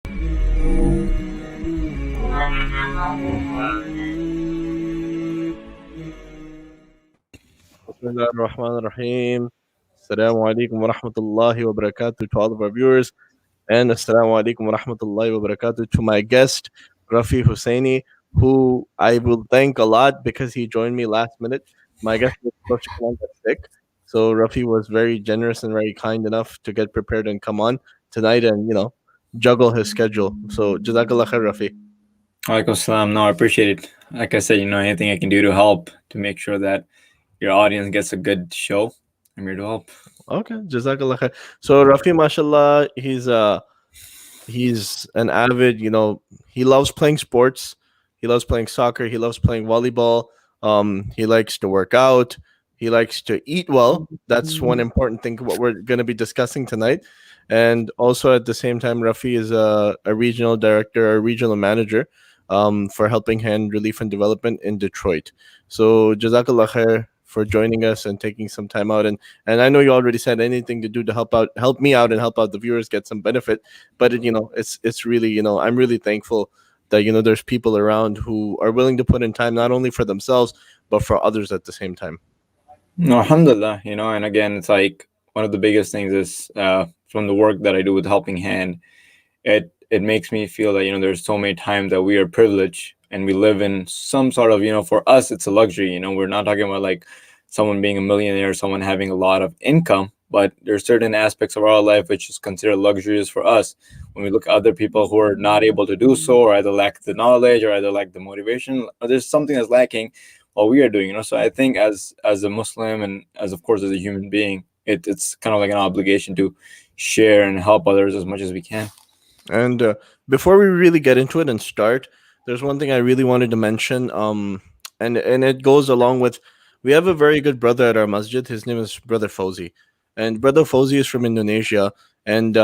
Bismillah ar-Rahman ar-Rahim. Assalamu alaikum wa rahmatullahi wa barakatuh to all of our viewers. And assalamu alaikum wa rahmatullahi wa barakatuh to my guest, Rafi Hussaini, who I will thank a lot because he joined me last minute. My guest was supposed to come on but sick. So Rafi was very generous and very kind enough to get prepared and come on tonight and, juggle his schedule. So Jazakallah khair, Rafi. Alaikum salam. No, I appreciate it. Like I said, anything I can do to help to make sure that your audience gets a good show, I'm here to help. Okay, Jazakallah khair. So Rafi, mashallah, he's an avid, he loves playing sports. He loves playing soccer. He loves playing volleyball. He likes to work out. He likes to eat well. That's one important thing what we're going to be discussing tonight. And also at the same time, Rafi is a regional director, a regional manager for Helping Hand Relief and Development in Detroit. So Jazakallah khair for joining us and taking some time out. And I know you already said anything to do to help me out and help out the viewers get some benefit. But it's really, I'm really thankful that there's people around who are willing to put in time not only for themselves but for others at the same time. No, alhamdulillah, and again, it's like one of the biggest things is from the work that I do with Helping Hand, it makes me feel that, there's so many times that we are privileged and we live in some sort of, for us, it's a luxury. We're not talking about like someone being a millionaire, someone having a lot of income, but there's certain aspects of our life which is considered luxurious for us. When we look at other people who are not able to do so, or either lack the knowledge, or either lack the motivation, or there's something that's lacking what we are doing. So I think as a Muslim and as of course as a human being, it's kind of like an obligation to share and help others as much as we can. And before we really get into it and start, there's one thing I really wanted to mention. And it goes along with, we have a very good brother at our masjid. His name is Brother Fauzi, and Brother Fauzi is from Indonesia. And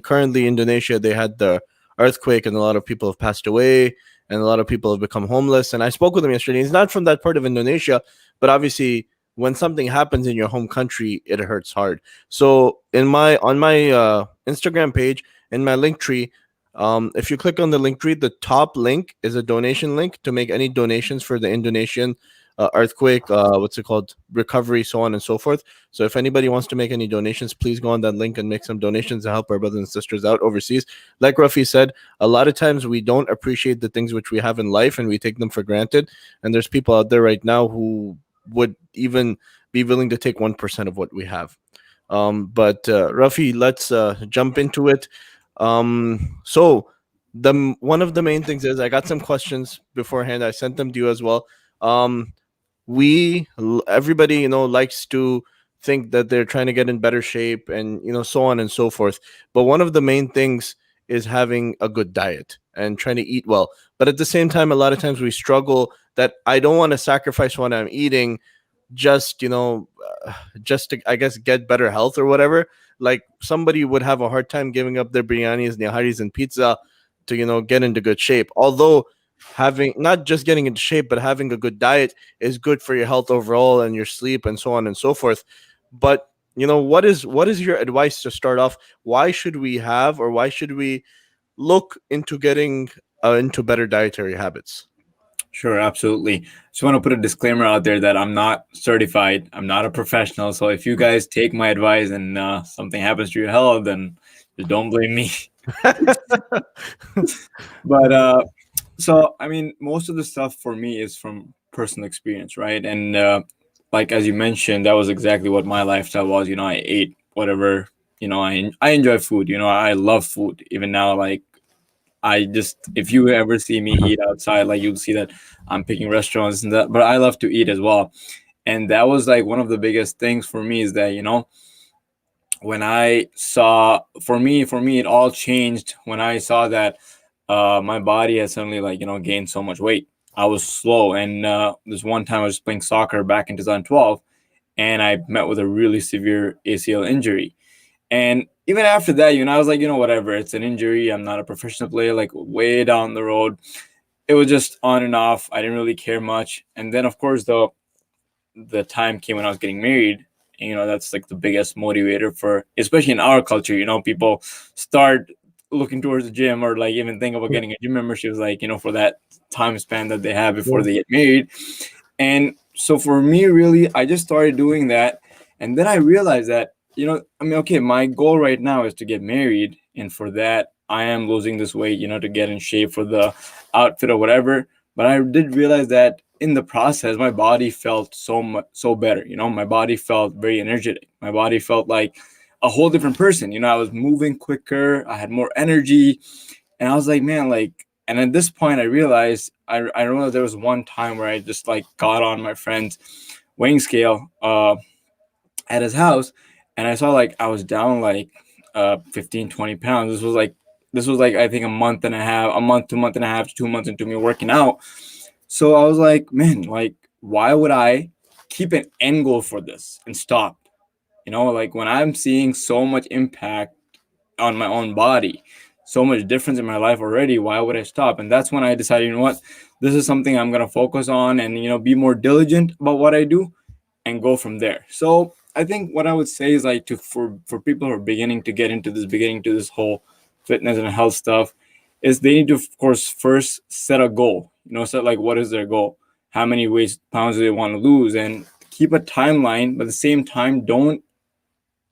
currently Indonesia, they had the earthquake, and a lot of people have passed away, and a lot of people have become homeless. And I spoke with him yesterday. He's not from that part of Indonesia, but obviously, when something happens in your home country, it hurts hard. So on my Instagram page, in my link tree, if you click on the link tree, the top link is a donation link to make any donations for the Indonesian earthquake, recovery, so on and so forth. So if anybody wants to make any donations, please go on that link and make some donations to help our brothers and sisters out overseas. Like Rafi said, a lot of times we don't appreciate the things which we have in life and we take them for granted. And there's people out there right now who would even be willing to take 1% of what we have. But Rafi, let's jump into it. So one of the main things is I got some questions beforehand. I sent them to you as well. Everybody likes to think that they're trying to get in better shape and so on and so forth. But one of the main things is having a good diet and trying to eat well. But at the same time, a lot of times we struggle that I don't want to sacrifice what I'm eating just to, I guess, get better health or whatever. Like somebody would have a hard time giving up their biryanis, niharis, and pizza to get into good shape. Although having not just getting into shape, but having a good diet is good for your health overall and your sleep and so on and so forth. But what is your advice to start off? Why should we look into getting into better dietary habits? Sure, absolutely. Just want to put a disclaimer out there that I'm not certified. I'm not a professional. So if you guys take my advice and something happens to your health, then just don't blame me. But so, I mean, most of the stuff for me is from personal experience, right? And like as you mentioned, that was exactly what my lifestyle was. I ate whatever. I enjoy food. I love food. Even now, like if you ever see me eat outside, like you'll see that I'm picking restaurants and that, but I love to eat as well. And that was like one of the biggest things for me is that, when I saw, for me, it all changed when I saw that my body had suddenly gained so much weight. I was slow. And this one time I was playing soccer back in 2012 and I met with a really severe ACL injury. And even after that, I was like, whatever, it's an injury. I'm not a professional player. Like way down the road, it was just on and off. I didn't really care much. And then, of course, though, the time came when I was getting married. And, that's like the biggest motivator for, especially in our culture, people start looking towards the gym or like even think about getting a gym membership, like, for that time span that they have before Yeah. they get married. And so for me, really, I just started doing that. And then I realized that, I mean, okay, my goal right now is to get married. And for that, I am losing this weight, to get in shape for the outfit or whatever. But I did realize that in the process, my body felt so much, so better. My body felt very energetic. My body felt like a whole different person. I was moving quicker. I had more energy. And I was like, man, like, and at this point, I realized I remember there was one time where I just like got on my friend's weighing scale at his house, and I saw like I was down like 15, 20 pounds. This was like I think a month, 2 month and a half, 2 months into me working out. So I was like, man, like, why would I keep an end goal for this and stop? Like when I'm seeing so much impact on my own body, so much difference in my life already, why would I stop? And that's when I decided, what, this is something I'm going to focus on, and be more diligent about what I do and go from there. So I think what I would say is like, for people who are beginning to this whole fitness and health stuff, is they need to, of course, first set a goal. Set like, what is their goal, how many weight pounds do they want to lose, and keep a timeline. But at the same time, don't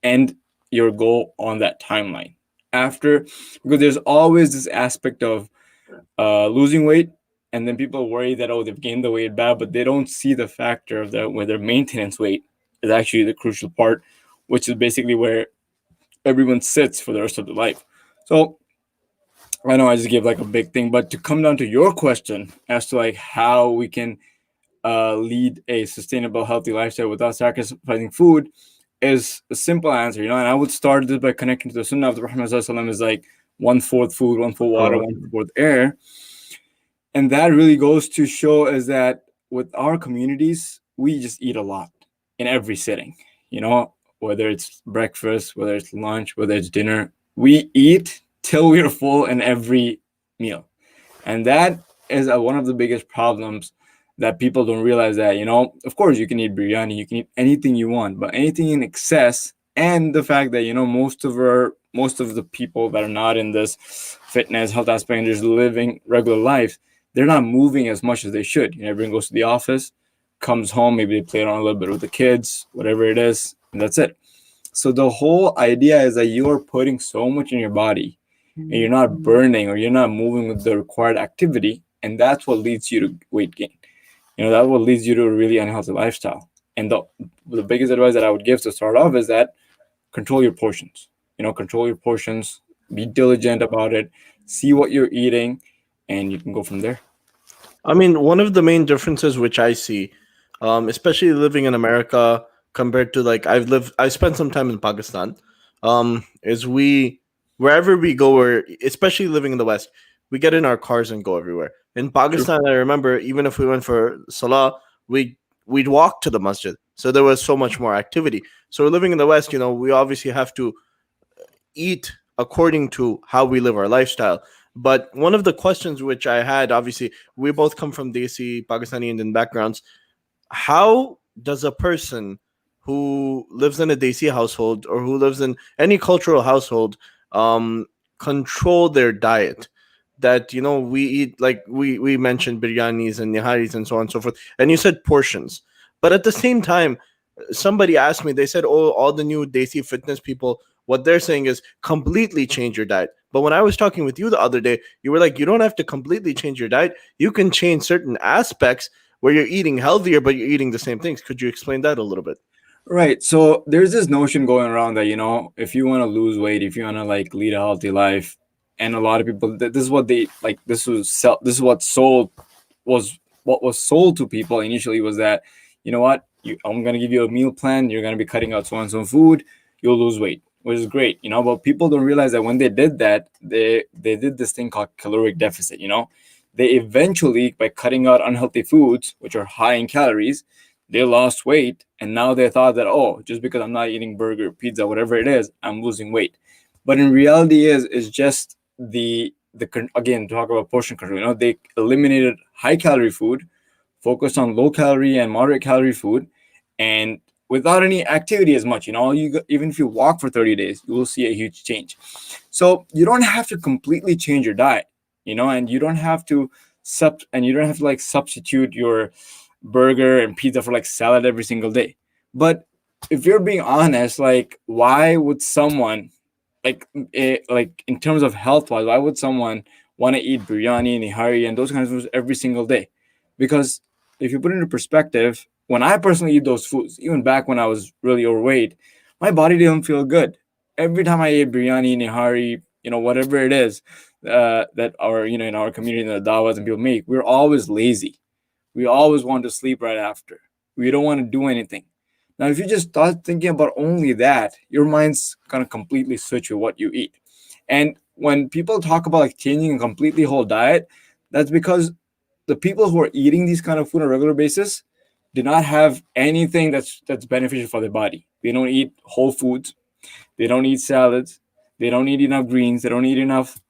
end your goal on that timeline after, because there's always this aspect of losing weight, and then people worry that, oh, they've gained the weight bad, but they don't see the factor of that, where their maintenance weight is actually the crucial part, which is basically where everyone sits for the rest of their life. So I know I just gave like a big thing, but to come down to your question as to like how we can lead a sustainable, healthy lifestyle without sacrificing food, is a simple answer, and I would start this by connecting to the Sunnah of the Prophet ﷺ, is like one fourth food, one fourth water, Oh, one fourth air. And that really goes to show is that with our communities, we just eat a lot in every sitting, whether it's breakfast, whether it's lunch, whether it's dinner, we eat till we're full in every meal. And that is one of the biggest problems, that people don't realize that, of course, you can eat biryani, you can eat anything you want, but anything in excess, and the fact that, most of the people that are not in this fitness health aspect and just living regular life, they're not moving as much as they should. Everyone goes to the office, comes home, maybe they play around a little bit with the kids, whatever it is, and that's it. So the whole idea is that you are putting so much in your body, and you're not burning, or you're not moving with the required activity, and that's what leads you to weight gain. That's what leads you to a really unhealthy lifestyle. And the biggest advice that I would give to start off is that control your portions. Control your portions, be diligent about it, see what you're eating, and you can go from there. I mean, one of the main differences which I see, especially living in America compared to like I spent some time in Pakistan, is we wherever we go, or especially living in the West, we get in our cars and go everywhere. In True. Pakistan, I remember even if we went for Salah, we'd walk to the masjid. So there was so much more activity. So living in the West, we obviously have to eat according to how we live our lifestyle. But one of the questions which I had, obviously, we both come from Desi, Pakistani, Indian backgrounds. How does a person who lives in a Desi household or who lives in any cultural household um, control their diet? That we eat, like we mentioned biryanis and niharis and so on and so forth, and you said portions, but at the same time, somebody asked me, they said, oh, all the new Desi fitness people, what they're saying is completely change your diet. But when I was talking with you the other day, you were like, you don't have to completely change your diet. You can change certain aspects where you're eating healthier, but you're eating the same things. Could you explain that a little bit? Right. So there's this notion going around that, if you want to lose weight, if you want to like lead a healthy life, and a lot of people, this is what they like, this is what was sold to people initially, was that, what, I'm going to give you a meal plan, you're going to be cutting out so and so food, you'll lose weight, which is great, but people don't realize that when they did that, they did this thing called caloric deficit. They eventually, by cutting out unhealthy foods, which are high in calories, they lost weight, and now they thought that, oh, just because I'm not eating burger, pizza, whatever it is, I'm losing weight. But in reality, is just again, talk about portion control. They eliminated high calorie food, focused on low calorie and moderate calorie food, and without any activity as much. Even if you walk for 30 days, you will see a huge change. So you don't have to completely change your diet, and you don't have to like substitute your burger and pizza for like salad every single day. But if you're being honest, like why would someone like in terms of health wise, why would someone want to eat biryani, nihari, and those kinds of foods every single day? Because if you put it into perspective, when I personally eat those foods, even back when I was really overweight, my body didn't feel good. Every time I ate biryani, nihari, whatever it is that our, in our community, in the dawas and people make, we're always lazy. We always want to sleep right after. We don't want to do anything. Now, if you just start thinking about only that, your mind's gonna completely switch with what you eat. And when people talk about like changing a completely whole diet, that's because the people who are eating these kind of food on a regular basis do not have anything that's beneficial for their body. They don't eat whole foods. They don't eat salads. They don't eat enough greens. They don't eat enough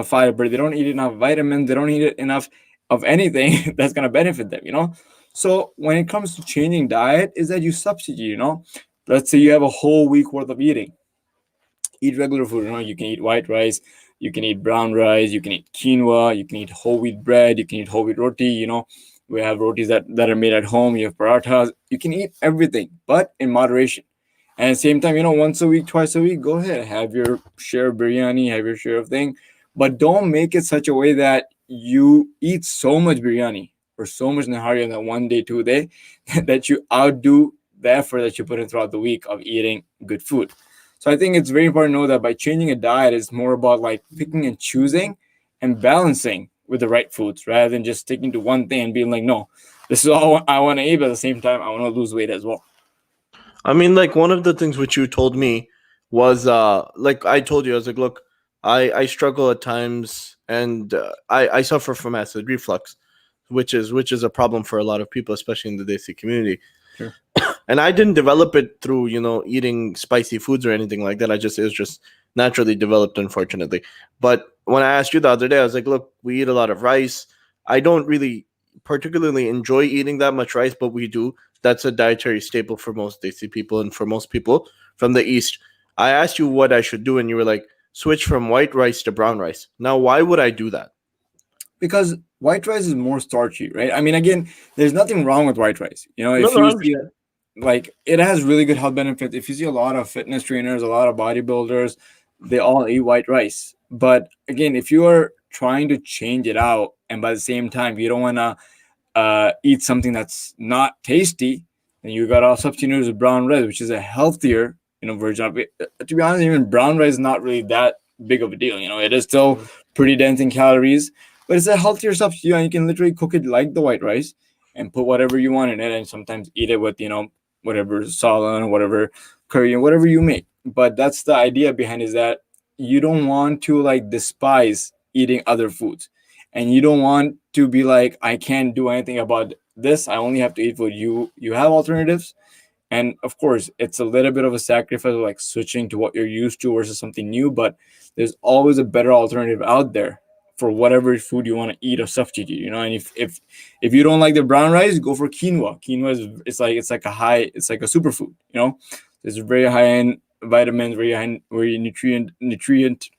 fiber. They don't eat enough vitamins. They don't eat enough of anything that's gonna benefit them. So when it comes to changing diet, is that you substitute. Let's say you have a whole week worth of eating. Eat regular food. You can eat white rice. You can eat brown rice. You can eat quinoa. You can eat whole wheat bread. You can eat whole wheat roti. We have rotis that are made at home. You have parathas. You can eat everything, but in moderation. And at the same time, once a week, twice a week, go ahead, have your share of biryani, have your share of thing, but don't make it such a way that you eat so much biryani or so much nahari in that 1 day, 2 day, that you outdo the effort that you put in throughout the week of eating good food. So I think it's very important to know that by changing a diet, it's more about like picking and choosing and balancing with the right foods rather than just sticking to one thing and being like, no, this is all I want to eat, but at the same time, I want to lose weight as well. I mean, like one of the things which you told me was like I told you, I was like, look, I struggle at times, and I suffer from acid reflux, which is a problem for a lot of people, especially in the Desi community. Sure. And I didn't develop it through eating spicy foods or anything like that. It was just naturally developed, unfortunately. But when I asked you the other day, I was like, look, we eat a lot of rice. I don't really particularly enjoy eating that much rice, but we do. That's a dietary staple for most Desi people and for most people from the East. I asked you what I should do, and you were like, switch from white rice to brown rice. Now, why would I do that? Because white rice is more starchy, right? I mean, again, there's nothing wrong with white rice. No, If no, I you see understand. like it has really good health benefits. If you see a lot of fitness trainers, a lot of bodybuilders, they all eat white rice. But again, if you are trying to change it out, and by the same time you don't want to eat something that's not tasty, then you got to substitute with brown rice, which is a healthier, version of it. To be honest, even brown rice is not really that big of a deal. It is still pretty dense in calories, but it's a healthier substitute, and you can literally cook it like the white rice and put whatever you want in it, and sometimes eat it with whatever salan or whatever curry and whatever you make. But that's the idea behind, is that you don't want to like despise eating other foods, and you don't want to be like, I can't do anything about this, I only have to eat food. You have alternatives, and of course it's a little bit of a sacrifice of like switching to what you're used to versus something new, but there's always a better alternative out there for whatever food you want to eat or substitute. And if you don't like the brown rice, go for quinoa. Quinoa is, it's like a superfood. It's very high in vitamins, very nutrient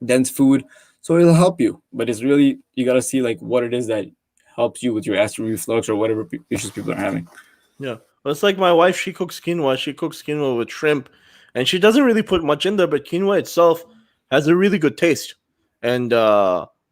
dense food, so it'll help you. But it's really, you got to see like what it is that helps you with your acid reflux or whatever issues people are having. Yeah. Well, it's like my wife, she cooks quinoa. She cooks quinoa with shrimp, and she doesn't really put much in there, but quinoa itself has a really good taste. And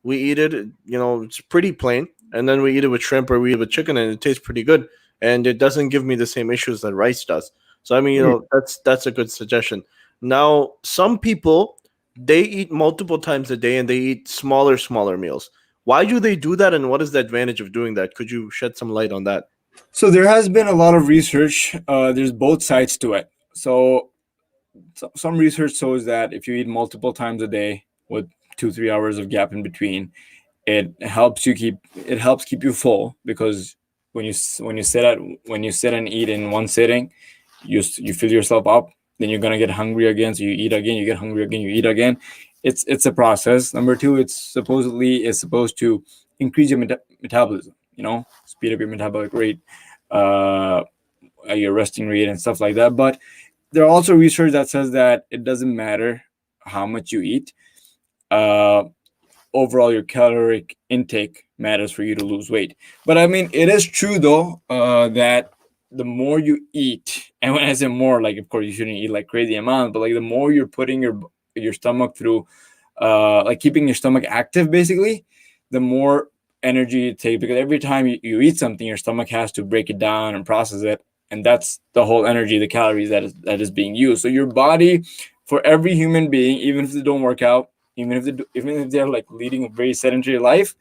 we eat it, it's pretty plain. And then we eat it with shrimp or we eat it with chicken, and it tastes pretty good. And it doesn't give me the same issues that rice does. So, I mean, that's a good suggestion. Now, some people, they eat multiple times a day and they eat smaller meals. Why do they do that, and what is the advantage of doing that? Could you shed some light on that? So there has been a lot of research. There's both sides to it. So some research shows that if you eat multiple times a day with 2-3 hours of gap in between, it helps keep you full, because when you sit and eat in one sitting, you fill yourself up. Then you're gonna get hungry again, so you eat again. You get hungry again, you eat again. It's a process. Number two, it's supposed to increase your metabolism. Speed up your metabolic rate. Uh, your resting rate and stuff like that. But there are also research that says that it doesn't matter how much you eat. Uh, Overall, your caloric intake matters for you to lose weight. But I mean, it is true though, that the more you eat, and when I say more, like of course you shouldn't eat like crazy amounts, but like the more you're putting your stomach through, like keeping your stomach active, basically, the more energy you take, because every time you eat something, your stomach has to break it down and process it, and that's the whole energy, the calories that is being used. So your body, for every human being, even if they don't work out, even if they're like leading a very sedentary life,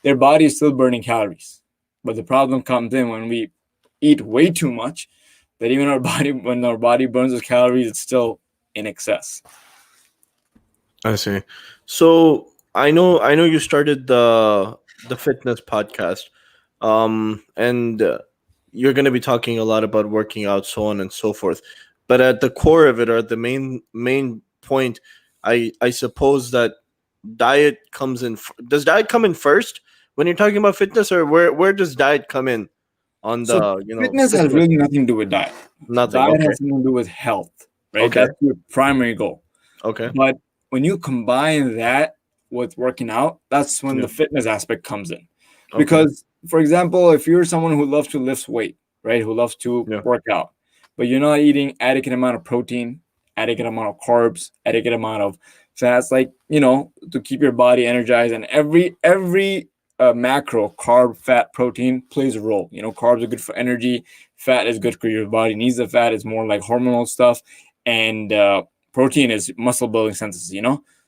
their body is still burning calories. But the problem comes in when we eat way too much, that even our body, when our body burns those calories, it's still in excess. I see. So I know you started the fitness podcast, and you're going to be talking a lot about working out, so on and so forth. But at the core of it, or the main point, I suppose that diet comes in. Does diet come in first when you're talking about fitness, or where does diet come in on So the fitness has fitness? really nothing to do with diet. Nothing. Diet Okay. has something to do with health, right? Okay. That's your primary goal. Okay. But when you combine that with working out, that's when Yeah. the fitness aspect comes in. Okay. Because, for example, if you're someone who loves to lift weight, right, who loves to Yeah. work out, but you're not eating adequate amount of protein, adequate amount of carbs, adequate amount of fats, like to keep your body energized, and every macro, carb, fat, protein plays a role. Carbs are good for energy, fat is good for your body needs the fat. It's more like hormonal stuff, and protein is muscle building synthesis.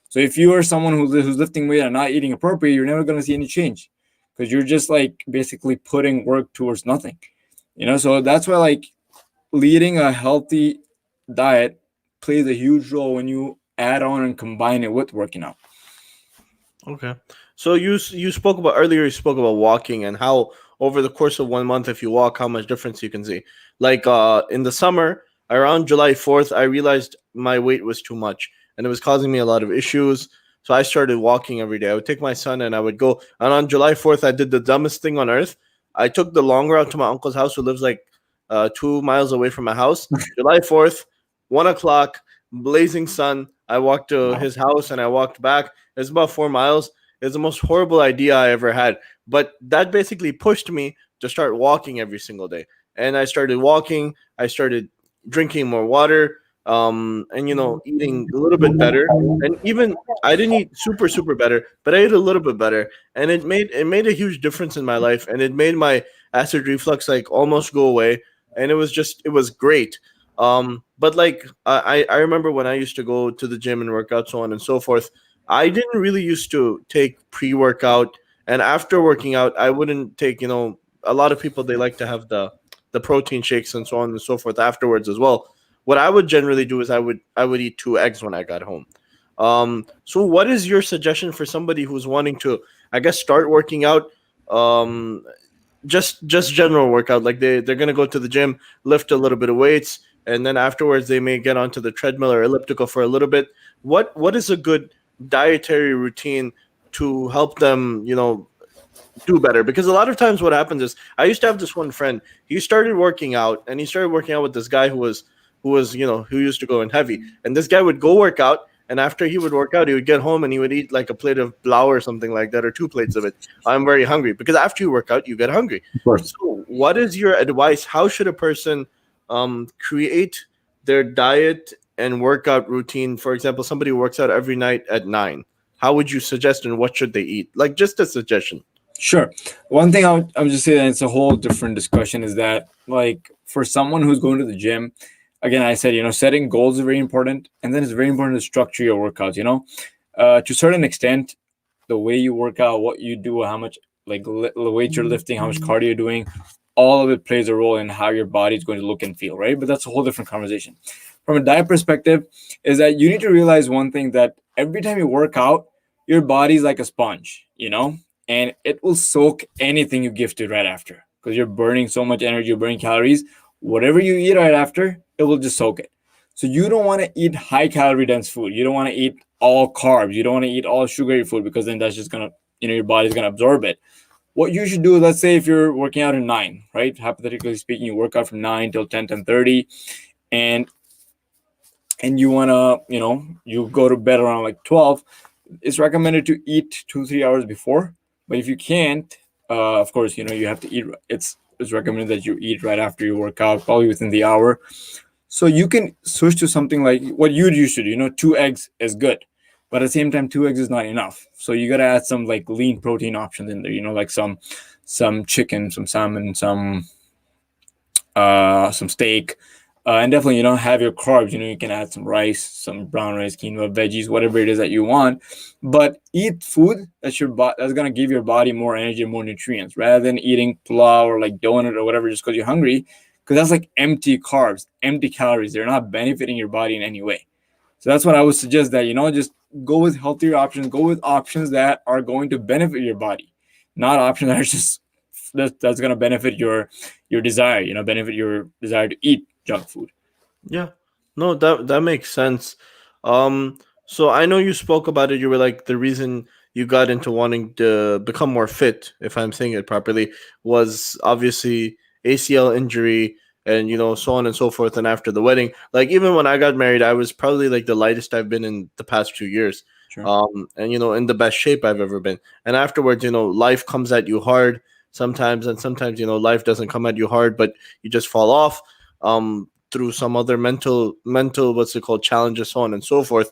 So if you are someone who's lifting weight and not eating appropriately, you're never going to see any change, because you're just like basically putting work towards nothing. So that's why, like, leading a healthy diet plays a huge role when you add on and combine it with working out. Okay. So you spoke about earlier. You spoke about walking and how over the course of 1 month, if you walk, how much difference you can see. Like in the summer, around July 4th, I realized my weight was too much and it was causing me a lot of issues. So I started walking every day. I would take my son and I would go. And on July 4th, I did the dumbest thing on earth. I took the long route to my uncle's house, who lives like 2 miles away from my house. July 4th, 1 o'clock, blazing sun. I walked to Wow. his house and I walked back. It's about 4 miles. It's the most horrible idea I ever had. But that basically pushed me to start walking every single day. And I started walking. I started drinking more water, and eating a little bit better. And even I didn't eat super super better, but I ate a little bit better, and it made a huge difference in my life. And it made my acid reflux like almost go away. And it was great. But like I remember when I used to go to the gym and work out, so on and so forth. I didn't really used to take pre workout, and after working out, I wouldn't take. A lot of people, they like to have the protein shakes and so on and so forth afterwards as well. What I would generally do is I would eat 2 eggs when I got home. So what is your suggestion for somebody who's wanting to, I guess, start working out? Um, just general workout, like they're gonna go to the gym, lift a little bit of weights, and then afterwards they may get onto the treadmill or elliptical for a little bit. What is a good dietary routine to help them do better? Because a lot of times what happens is, I used to have this one friend. He started working out, and he started working out with this guy who was who used to go in heavy. And this guy would go work out, and after he would work out, he would get home and he would eat like a plate of plow or something like that, or two plates of it. I'm very hungry, because after you work out, you get hungry. Of course. So what is your advice? How should a person create their diet and workout routine? For example, somebody who works out every night at 9. How would you suggest, and what should they eat? Like, just a suggestion. Sure. One thing I would just say, that it's a whole different discussion, is that, like, for someone who's going to the gym, again, I said, setting goals is very important, and then it's very important to structure your workouts. To a certain extent, the way you work out, what you do, how much like weight you're lifting, how much cardio you're doing, all of it plays a role in how your body is going to look and feel, right? But that's a whole different conversation. From a diet perspective, is that you need to realize one thing, that every time you work out, your body's like a sponge, and it will soak anything you give to it right after, because you're burning so much energy, you're burning calories. Whatever you eat right after, it will just soak it. So you don't want to eat high calorie dense food. You don't want to eat all carbs. You don't want to eat all sugary food, because then that's just gonna, your body's gonna absorb it. what you should do, let's say if you're working out at 9, right? Hypothetically speaking, you work out from 9 till 10, 10:30, and you want to, you go to bed around like 12. It's recommended to eat 2 3 hours before. But if you can't, of course, you have to eat. It's recommended that you eat right after you work out, probably within the hour. So you can switch to something like what you used to do. 2 eggs is good, but at the same time, 2 eggs is not enough. So you gotta add some like lean protein options in there. Like some chicken, some salmon, some steak, and definitely have your carbs. You can add some rice, some brown rice, quinoa, veggies, whatever it is that you want. But eat food that's gonna give your body more energy and more nutrients, rather than eating pulao or like donut or whatever just because you're hungry. Because that's like empty carbs, empty calories. They're not benefiting your body in any way. So that's what I would suggest, that just go with healthier options. Go with options that are going to benefit your body, not options that are just that's going to benefit your desire. Benefit your desire to eat junk food. Yeah. No, that makes sense. Um so I know you spoke about it. You were like the reason you got into wanting to become more fit, if I'm saying it properly, was obviously ACL injury and so on and so forth. And after the wedding, like even when I got married, I was probably like the lightest I've been in the past 2 years. Sure. And in the best shape I've ever been. And afterwards, life comes at you hard sometimes, and sometimes life doesn't come at you hard, but you just fall off. Through some other mental what's it called, challenges, so on and so forth.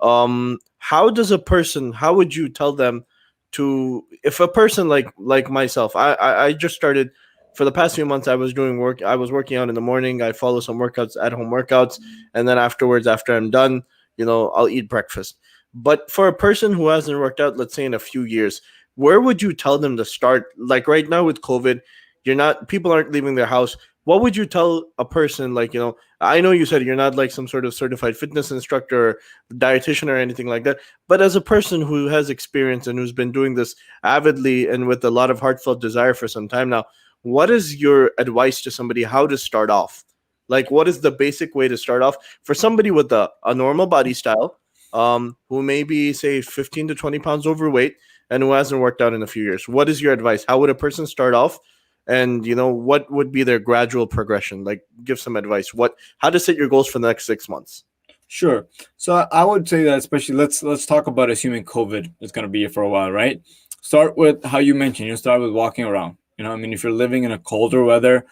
How would you tell them to, if a person like myself, I just started, for the past few months I was working out in the morning. I follow some workouts, at home workouts, and then afterwards, after I'm done, I'll eat breakfast. But for a person who hasn't worked out, let's say in a few years, where would you tell them to start? Like right now with COVID, you're not people aren't leaving their house. What would you tell a person, like, I know you said you're not like some sort of certified fitness instructor or dietitian or anything like that, but as a person who has experience and who's been doing this avidly and with a lot of heartfelt desire for some time now, what is your advice to somebody how to start off? Like, what is the basic way to start off for somebody with a normal body style, who may be, say, 15 to 20 pounds overweight and who hasn't worked out in a few years? What is your advice? How would a person start off? And what would be their gradual progression? Like, give some advice. How to set your goals for the next 6 months? Sure. So I would say that, especially, let's talk about assuming COVID is going to be here for a while, right? Start with how you mentioned. Start with walking around. I mean, if you're living in a colder weather,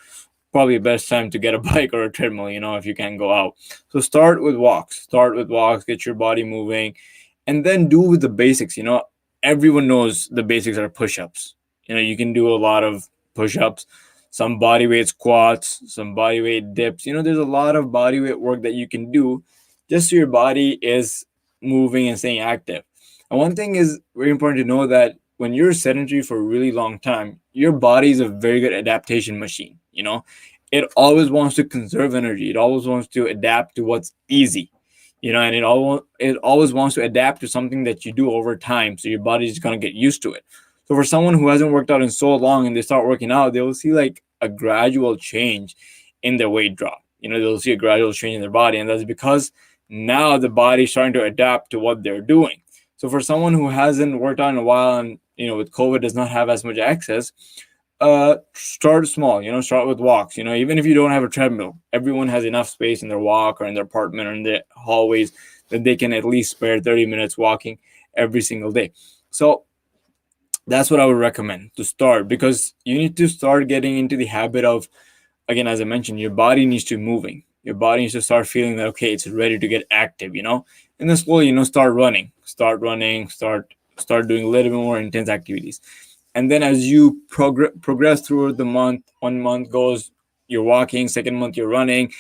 probably the best time to get a bike or a treadmill. If you can't go out. So start with walks. Start with walks. Get your body moving, and then do with the basics. Everyone knows the basics are push-ups. You can do a lot of push-ups, some body weight squats, some body weight dips. There's a lot of body weight work that you can do just so your body is moving and staying active. And one thing is very important to know, that when you're sedentary for a really long time, your body is a very good adaptation machine. It always wants to conserve energy. It always wants to adapt to what's easy. And it always wants to adapt to something that you do over time. So your body's just gonna get used to it. So for someone who hasn't worked out in so long and they start working out, they will see like a gradual change in their weight drop. They'll see a gradual change in their body, and that's because now the body's starting to adapt to what they're doing. So for someone who hasn't worked out in a while, and with COVID does not have as much access, start small. Start with walks. Even if you don't have a treadmill, everyone has enough space in their walk or in their apartment or in their hallways that they can at least spare 30 minutes walking every single day. So that's what I would recommend to start, because you need to start getting into the habit of, again, as I mentioned, your body needs to moving. Your body needs to start feeling that, okay, it's ready to get active, and then slowly, start running, start doing a little bit more intense activities. And then as you progress through the month, 1 month goes, you're walking, second month you're running,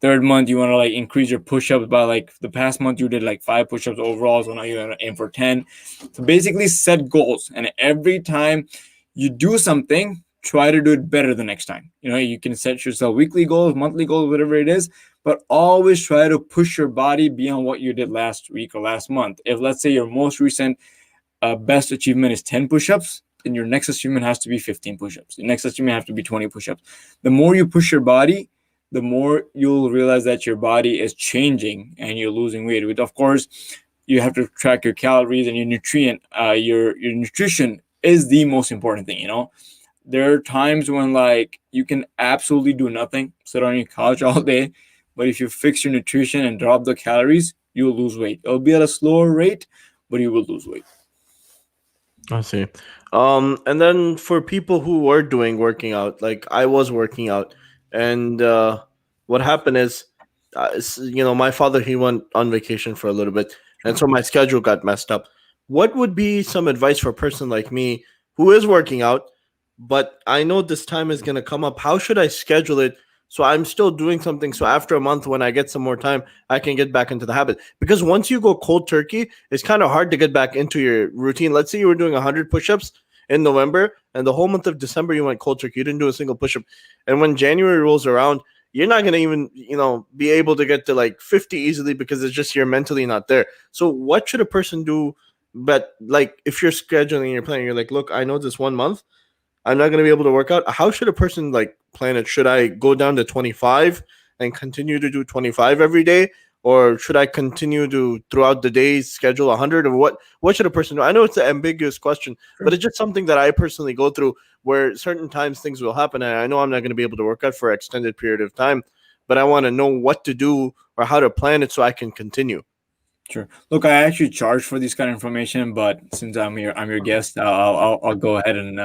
third month you want to like increase your push-ups by, like, the past month you did like 5 push-ups overall, so now you want to aim for 10. So basically set goals, and every time you do something, try to do it better the next time. You can set yourself weekly goals, monthly goals, whatever it is, but always try to push your body beyond what you did last week or last month. If, let's say, your most recent best achievement is 10 push-ups, then your next achievement has to be 15 push-ups. The next achievement has to be 20 push-ups. The more you push your body, the more you'll realize that your body is changing and you're losing weight. Of course, you have to track your calories and your nutrient, your nutrition is the most important thing. There are times when like you can absolutely do nothing, sit on your couch all day, but if you fix your nutrition and drop the calories, you'll lose weight. It'll be at a slower rate, but you will lose weight. I see. And then for people who were doing working out, like I was working out, and what happened is, my father, he went on vacation for a little bit, and so my schedule got messed up. What would be some advice for a person like me who is working out, but I know this time is gonna come up? How should I schedule it so I'm still doing something? So after a month, when I get some more time, I can get back into the habit. Because once you go cold turkey, it's kind of hard to get back into your routine. Let's say you were doing 100 push-ups in November, and the whole month of December you went cold turkey. You didn't do a single push-up, and when January rolls around, you're not gonna even be able to get to like 50 easily because it's just you're mentally not there. So what should a person do? But like if you're scheduling, you're planning, you're like, look, I know this 1 month I'm not going to be able to work out. How should a person like plan it? Should I go down to 25 and continue to do 25 every day, or should I continue to throughout the day schedule 100? Or what should a person do? I know it's an ambiguous question, but Sure. it's just something that I personally go through where certain times things will happen, and I know I'm not going to be able to work out for an extended period of time, but I want to know what to do or how to plan it so I can continue. Sure. Look, I actually charge for this kind of information, but since I'm your guest, I'll go ahead and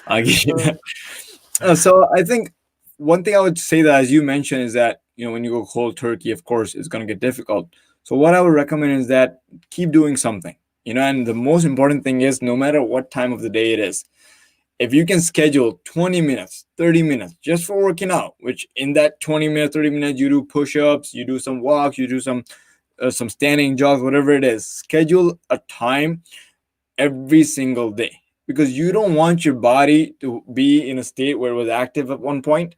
I'll give you that. So I think one thing I would say that, as you mentioned, is that when you go cold turkey, of course, it's going to get difficult. So what I would recommend is that keep doing something. And the most important thing is, no matter what time of the day it is, if you can schedule 20 minutes, 30 minutes just for working out, which in that 20 minutes, 30 minutes, you do push-ups, you do some walks, you do some standing jogs, whatever it is. Schedule a time every single day, because you don't want your body to be in a state where it was active at one point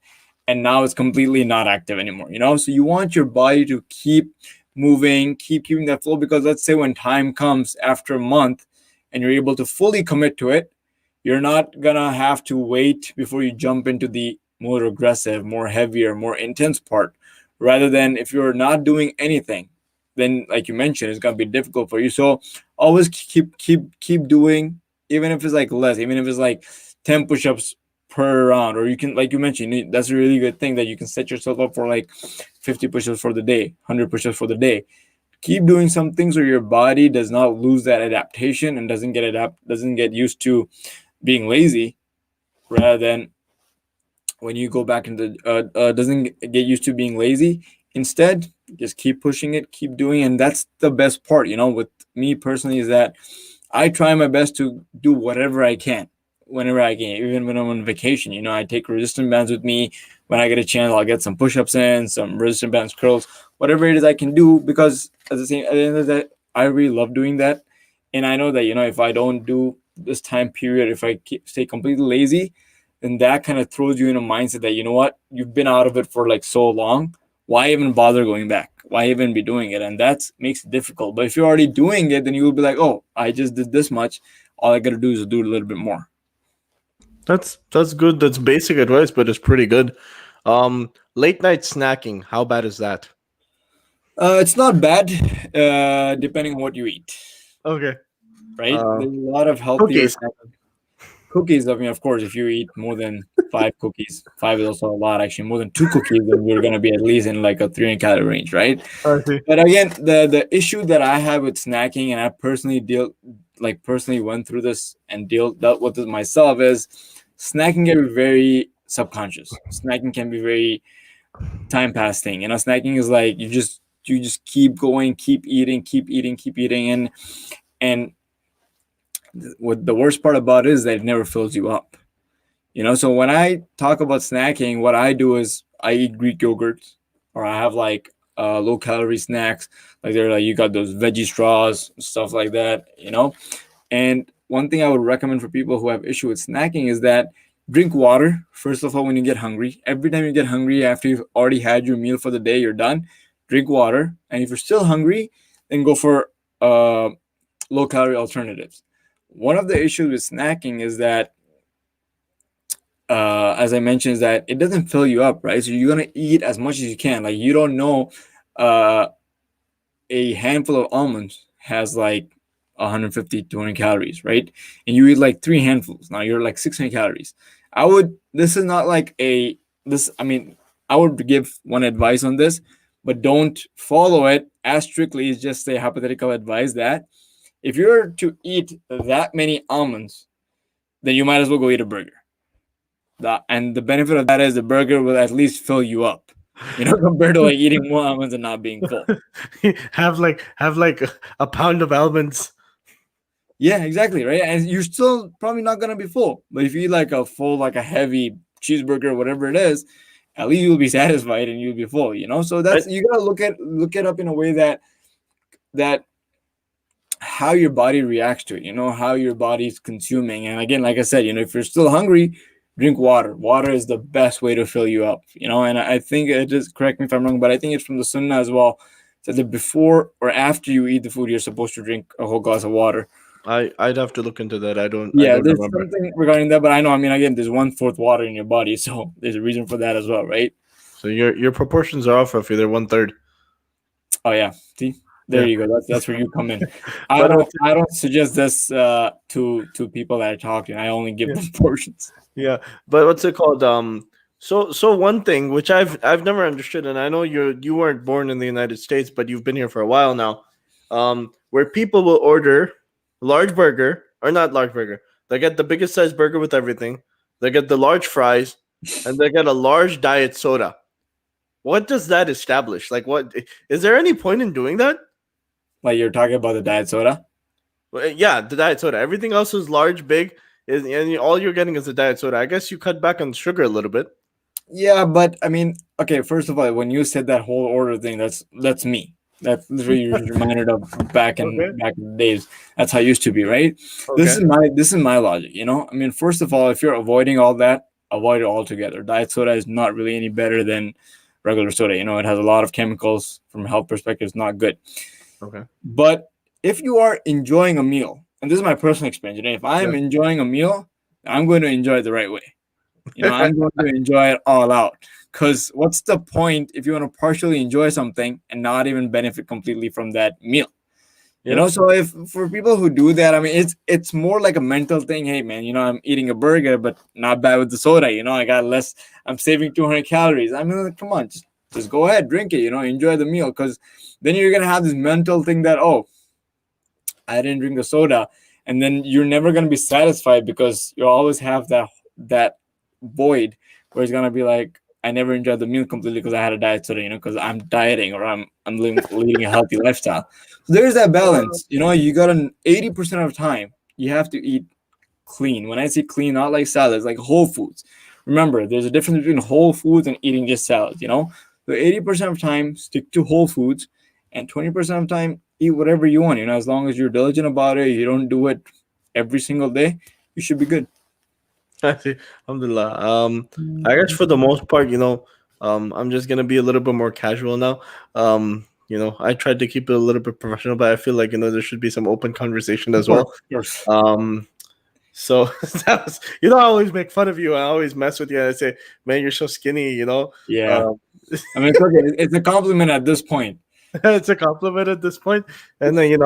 and now it's completely not active anymore. So you want your body to keep moving, keep keeping that flow, because let's say when time comes after a month and you're able to fully commit to it, you're not gonna have to wait before you jump into the more aggressive, more heavier, more intense part. Rather than, if you're not doing anything, then like you mentioned, it's gonna be difficult for you. So always keep doing, even if it's like less, even if it's like 10 push-ups per round, or you can, like you mentioned, that's a really good thing that you can set yourself up for like 50 push-ups for the day, 100 push-ups for the day. Keep doing some things so your body does not lose that adaptation and doesn't get used to being lazy, rather than when you go back into doesn't get used to being lazy. Instead, just keep pushing it, keep doing it. And that's the best part, with me personally, is that I try my best to do whatever I can whenever I can, even when I'm on vacation. I take resistance bands with me. When I get a chance, I'll get some push-ups in, some resistance bands, curls, whatever it is I can do, because at the end of the day, I really love doing that. And I know that, if I don't do this time period, if I stay completely lazy, then that kind of throws you in a mindset that, what, you've been out of it for like so long. Why even bother going back? Why even be doing it? And that makes it difficult. But if you're already doing it, then you will be like, oh, I just did this much. All I got to do is do a little bit more. That's good. That's basic advice, but it's pretty good. Late night snacking, how bad is that? It's not bad, depending on what you eat, Okay. right? Uh, There's a lot of healthier Cookies. kind of cookies. I mean, of course, if you eat more than five cookies, five is also a lot, actually. More than two cookies, then we're going to be at least in like a 300 calorie range, right? I see. But again, the issue that I have with snacking, and I personally went through this and dealt with it myself, is snacking can be very subconscious. Snacking can be very time pass thing. Snacking is like you just keep going, keep eating, keep eating, keep eating, and what the worst part about it is that it never fills you up. So when I talk about snacking, what I do is I eat Greek yogurt, or I have like low calorie snacks, like they're like, you got those veggie straws, stuff like that. And one thing I would recommend for people who have issue with snacking is that drink water first of all when you get hungry. Every time you get hungry after you've already had your meal for the day, you're done. Drink water, and if you're still hungry, then go for low calorie alternatives. One of the issues with snacking is that, as I mentioned, is that it doesn't fill you up, right? So you're gonna eat as much as you can. Like, you don't know, a handful of almonds has like 150, 200 calories, right? And you eat like three handfuls. Now you're like 600 calories. This is not like I mean, I would give one advice on this, but don't follow it as strictly. It's just a hypothetical advice that if you're to eat that many almonds, then you might as well go eat a burger. And the benefit of that is the burger will at least fill you up, compared to like eating more almonds and not being full. have like a pound of almonds. Yeah, exactly, right. And you're still probably not gonna be full, but if you eat like a full, like a heavy cheeseburger, or whatever it is, at least you'll be satisfied and you'll be full. So I, that's you gotta look it up in a way that how your body reacts to it, how your body's consuming. And again, like I said, if you're still hungry, drink water. Water is the best way to fill you up, and I think it just, correct me if I'm wrong, but I think it's from the Sunnah as well. So that before or after you eat the food, you're supposed to drink a whole glass of water. I'd have to look into that. I Yeah, don't there's remember. something regarding that, but I know, I mean, again, there's 1/4 water in your body, so there's a reason for that as well, right? So your proportions are off if they're 1/3. Oh yeah, see, there Yeah, you go. That's where you come in. but I don't suggest this to people that are talking. I only give yeah, them portions. yeah. But what's it called? So one thing which I've never understood, and I know you weren't born in the United States, but you've been here for a while now. Where people will order large burger or not large burger, they get the biggest size burger with everything. They get the large fries, and they get a large diet soda. What does that establish? Like, what is there any point in doing that? Like you're talking about the diet soda. Well, yeah, the diet soda. Everything else is large, big, and all you're getting is the diet soda. I guess you cut back on sugar a little bit. Yeah, but I mean, okay. First of all, when you said that whole order thing, that's me. That's literally you're reminded of Okay. back in the days. That's how it used to be, right? Okay. This is my logic. I mean, first of all, if you're avoiding all that, avoid it altogether. Diet soda is not really any better than regular soda. It has a lot of chemicals. From a health perspective, it's not good. Okay. But if you are enjoying a meal, and this is my personal experience, if I Yeah. am enjoying a meal, I'm going to enjoy it the right way. I'm going to enjoy it all out. Because what's the point if you want to partially enjoy something and not even benefit completely from that meal? Yeah. So if for people who do that, I mean, it's more like a mental thing. Hey, man, I'm eating a burger, but not bad with the soda. I got less. I'm saving 200 calories. I mean, like, come on, just go ahead, drink it. Enjoy the meal, because then you're gonna have this mental thing that, oh, I didn't drink the soda, and then you're never gonna be satisfied because you always have that void where it's gonna be like, I never enjoyed the meal completely because I had a diet soda, because I'm dieting or I'm leading a healthy lifestyle. So there's that balance. You got an 80% of the time you have to eat clean. When I say clean, not like salads, like whole foods. Remember, there's a difference between whole foods and eating just salads. So 80% of the time stick to whole foods, and 20% of the time eat whatever you want. As long as you're diligent about it, you don't do it every single day, you should be good. I see. Alhamdulillah. I guess for the most part, I'm just gonna be a little bit more casual now. I tried to keep it a little bit professional, but I feel like there should be some open conversation Of as course, well. of course. So that was, I always make fun of you. I always mess with you. And I say, man, you're so skinny. Yeah. Um, I mean, it's okay. It's a compliment at this point. it's a compliment at this point. And then,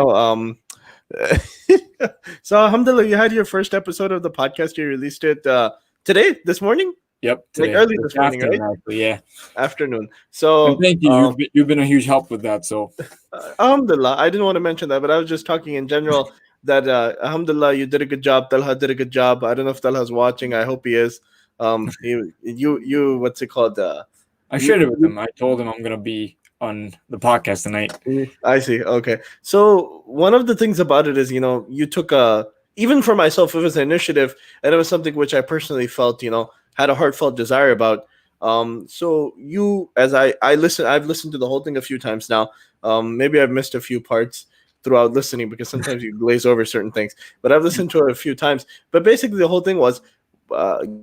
so alhamdulillah, you had your first episode of the podcast. You released it today, this morning, Yep, like today. early This this morning, right? afternoon, actually, yeah. Afternoon. And So, thank you. You've been a huge help with that. So alhamdulillah, I didn't want to mention that, but I was just talking in general that alhamdulillah, you did a good job. Talha did a good job. I don't know if Talha's watching. I hope he is. What's it called? I You, shared it with him. I told him I'm gonna be on the podcast tonight. I see. Okay. So one of the things about it is, you took even for myself, it was an initiative, and it was something which I personally felt, had a heartfelt desire about. So as I've listened to the whole thing a few times now. Maybe I've missed a few parts throughout listening because sometimes you glaze over certain things, but I've listened to it a few times. But basically, the whole thing was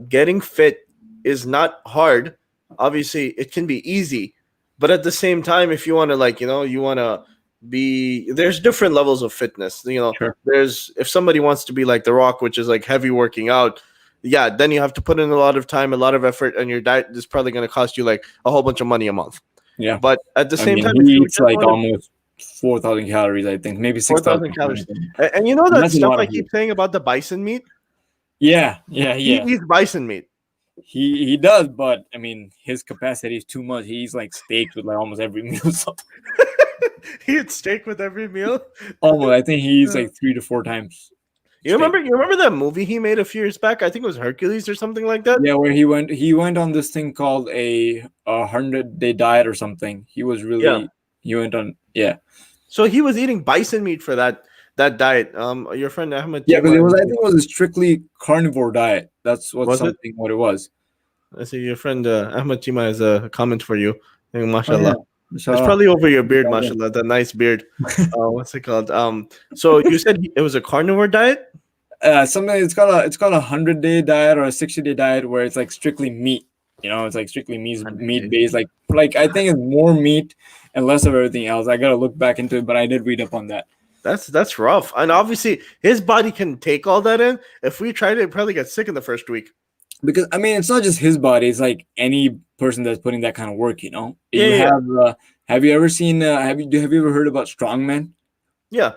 getting fit is not hard. Obviously, it can be easy, but at the same time, if you want to, you want to be, there's different levels of fitness. Sure. There's, if somebody wants to be like The Rock, which is like heavy working out, yeah, then you have to put in a lot of time, a lot of effort, and your diet is probably going to cost you like a whole bunch of money a month. Yeah. But at the I same mean, time, if he you eats just like want to, almost 4,000 calories, I think, maybe Four 6,000. thousand calories. And you know that That's a stuff lot I of keep food. saying about the bison meat? Yeah, yeah, He yeah. eats bison meat. He does, but I mean, his capacity is too much. He eats like steaks with like almost every meal. So He eats steak with every meal. almost, I think he eats Uh, like 3 to 4 times You steak. remember? You remember that movie he made a few years back? I think it was Hercules or something like that. Yeah, where he went on this thing called a 100-day diet or something. He was Yeah. really he went on, yeah. So he was eating bison meat for that diet. Your friend Ahmed Yeah, because Tima, it was, I think it was a strictly carnivore diet. That's was it? what it was. I see your friend Ahmed Tima has a comment for you. Oh yeah. Mashallah. It's Mashallah. probably over your beard, mashallah. That nice beard. What's it called? So you said it was a carnivore diet? Something it's called a 100-day diet or a 60-day diet where it's like strictly meat. It's like strictly Hundred meat days. based. Like I think it's more meat and less of everything else. I gotta look back into it, but I did read up on that. That's rough. And obviously his body can take all that in. If we tried it, it'd probably get sick in the first week. Because I mean, it's not just his body; it's like any person that's putting that kind of work. Yeah, You yeah, yeah. have you ever seen? Have you ever heard about strongmen? Yeah.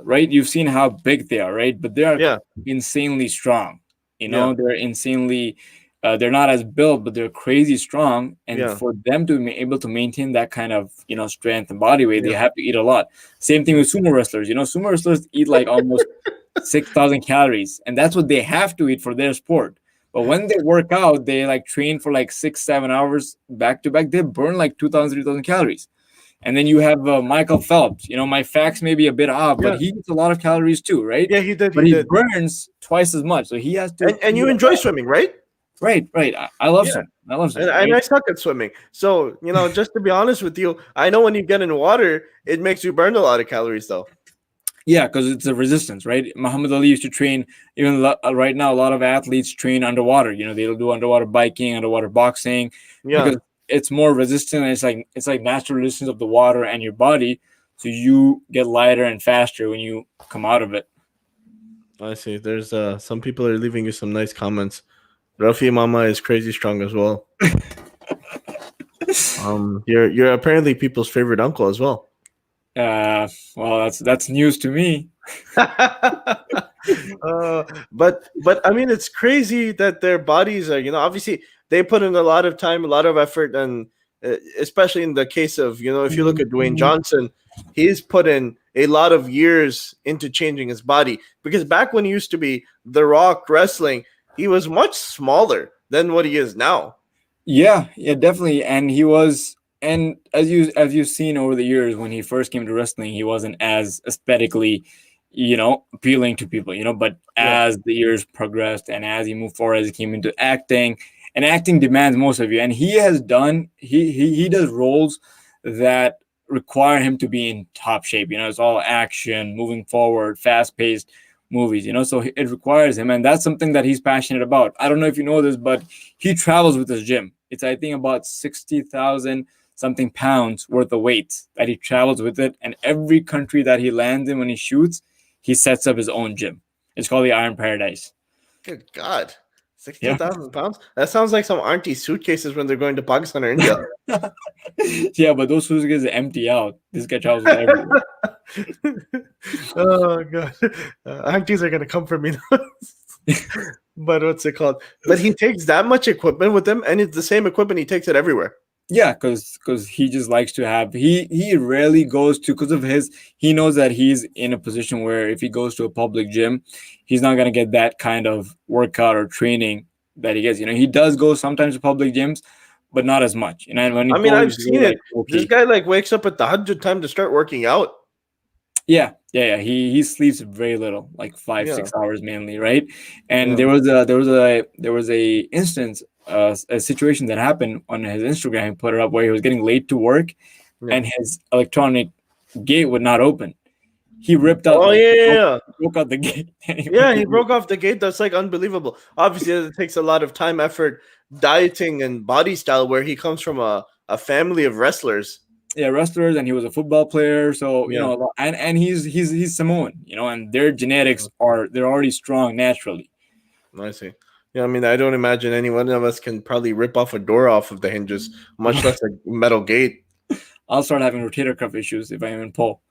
Right? You've seen how big they are, right? But they are Yeah. insanely strong. Yeah. They're insanely. They're not as built, but they're crazy strong. And Yeah. for them to be able to maintain that kind of strength and body weight, they Yeah. have to eat a lot. Same thing with sumo wrestlers. Sumo wrestlers eat like almost 6,000 calories, and that's what they have to eat for their sport. But when they work out, they like train for like 6 7 hours back to back. They burn like 2,000 3,000 calories. And then you have Michael Phelps. My facts may be a bit off, but Yeah. he eats a lot of calories too, right? Yeah, he did. But He he did. burns twice as much, so he has to And eat you a enjoy lot. swimming, right? Right, right. I love Yeah. swimming. I love And, swimming, and right? I suck at swimming. So, just to be honest with you, I know when you get in water, it makes you burn a lot of calories though. Yeah, because it's a resistance, right? Muhammad Ali used to train. Even right now, a lot of athletes train underwater. They'll do underwater biking, underwater boxing, Yeah. because it's more resistant. And it's like natural resistance of the water and your body, so you get lighter and faster when you come out of it. I see. There's some people are leaving you some nice comments. Rafi Mama is crazy strong as well. You're apparently people's favorite uncle as well. Well, that's news to me. But I mean, it's crazy that their bodies are, obviously they put in a lot of time, a lot of effort, and especially in the case of, if you look at Dwayne Johnson, he's put in a lot of years into changing his body, because back when he used to be The Rock wrestling, he was much smaller than what he is now. Yeah, yeah, definitely. And he was, and as you've seen over the years, when he first came to wrestling, he wasn't as aesthetically, appealing to people. But Yeah. as the years progressed and as he moved forward, as he came into acting, and acting demands most of you, and he does roles that require him to be in top shape. It's all action, moving forward, fast paced movies. So it requires him, and that's something that he's passionate about. I don't know if you know this, but he travels with his gym. It's, I think, about 60,000 something pounds worth of weight that he travels with it. And every country that he lands in when he shoots, he sets up his own gym. It's called the Iron Paradise. Good God. sixty Yeah. thousand pounds? That sounds like some auntie suitcases when they're going to Pakistan or India. Yeah, but those suitcases empty out. This guy travels with everything. Oh god, aunties are gonna come for me now. But what's it called? But he takes that much equipment with him, and it's the same equipment. He takes it everywhere. Yeah, because he just likes to have, he rarely goes to, because of his, he knows that he's in a position where if he goes to a public gym, he's not gonna get that kind of workout or training that he gets. He does go sometimes to public gyms, but not as much. And when he I mean, goes, I've he's very seen it. like This okay. guy like wakes up at the 100 time to start working out. Yeah, yeah, yeah. He sleeps very little, like five, Yeah, 6 hours mainly, right? And yeah, there was a instance, a situation that happened on his Instagram. He put it up where he was getting late to work, yeah. and his electronic gate would not open. He ripped out, Oh like yeah, he yeah, broke, yeah. broke out the gate, and he went Yeah, to he work. broke off the gate. That's like unbelievable. Obviously, it takes a lot of time, effort, dieting, and body style. Where he comes from a family of wrestlers. Yeah, wrestlers, and he was a football player. So Yeah. and he's Samoan, and their genetics they're already strong naturally. I see. Yeah, I mean, I don't imagine any one of us can probably rip off a door off of the hinges, much less a metal gate. I'll start having rotator cuff issues if I even pull.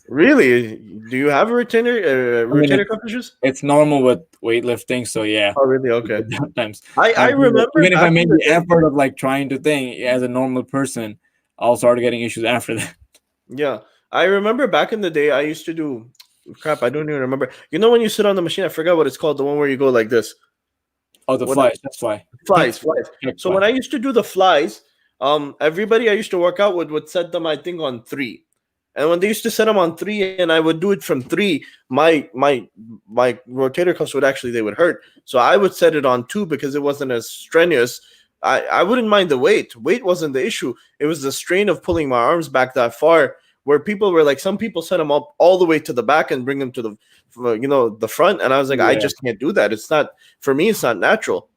Really? Do you have a I mean, rotator cuff issues? it's normal with weightlifting, so yeah. Oh, really? Okay. Sometimes, I remember even if I back in make the the day. effort of like trying to think as a normal person, I'll start getting issues after that. Yeah, I remember back in the day. I used to do crap. I don't even remember. You know when you sit on the machine? I forgot what it's called. The one where you go like this. Oh, the What flies, that's fly, pec flies? fly, Flies. pec So fly. when I used to do the flies, everybody I used to work out with would set them, I think, on three. And when they used to set them on three, and I would do it from three, my rotator cuffs would actually they would hurt. So I would set it on two because it wasn't as strenuous. I wouldn't mind the weight. Weight wasn't the issue. It was the strain of pulling my arms back that far. Where people were like, some people set them up all the way to the back and bring them to the front, and I was like, I Yeah, just can't do that. It's not for me. It's not natural.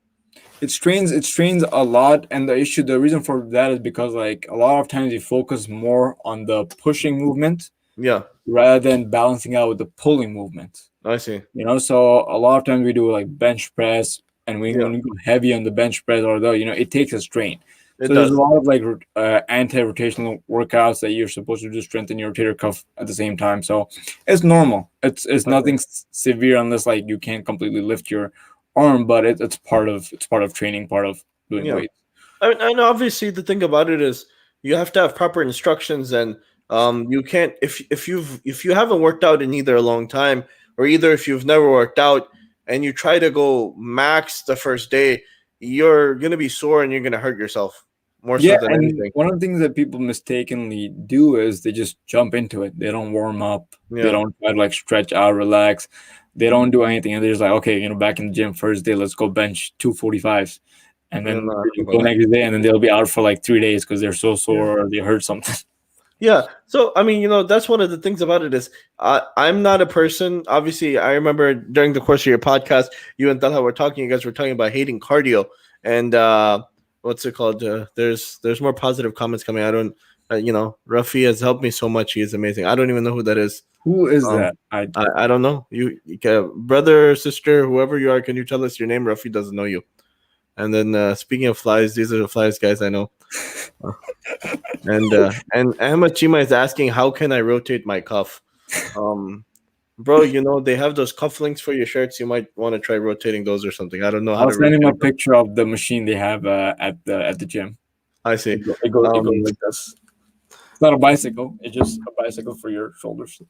it strains a lot, and the reason for that is because like a lot of times you focus more on the pushing movement Yeah, rather than balancing out with the pulling movement. I see. So a lot of times we do like bench press, and when Yeah, we go heavy on the bench press or the it takes a strain. it So there's a does. lot of like anti-rotational workouts that you're supposed to do strengthen your rotator cuff at the same time. So it's normal. It's Okay. nothing severe unless like you can't completely lift your arm, but it's part of training, part of doing Yeah. weights. I know. Obviously, the thing about it is you have to have proper instructions, and you can't if you haven't worked out in either a long time or either if you've never worked out and you try to go max the first day, you're gonna be sore and you're gonna hurt yourself more so Yeah, than and anything. one of the things that people mistakenly do is they just jump into it. They don't warm up. They Yeah, don't try to like stretch out, relax. They don't do anything, and they're just like, okay, back in the gym first day, let's go bench 245s, and I don't then know they about go that. next day, and then they'll be out for like 3 days because they're so Yeah. sore or they hurt something. Yeah. So I mean, that's one of the things about it is I'm not a person. Obviously, I remember during the course of your podcast, you and Talha were talking. You guys were talking about hating cardio, and what's it called? There's more positive comments coming. I don't. Rafi has helped me so much. He is amazing. I don't even know who that is. Who is Um, that? I I don't know. You can, brother, sister, whoever you are, can you tell us your name? Rafi doesn't know you. And then speaking of flies, these are the flies guys I know. And Ahmad Chima is asking, how can I rotate my cuff? Um, bro, they have those cuff links for your shirts. You might want to try rotating those or something. I don't know how I'll to send him rotate a a cuff. picture of the machine they have at the gym. I see. It goes Um, like this. It's not a bicycle. It's just a bicycle for your shoulders.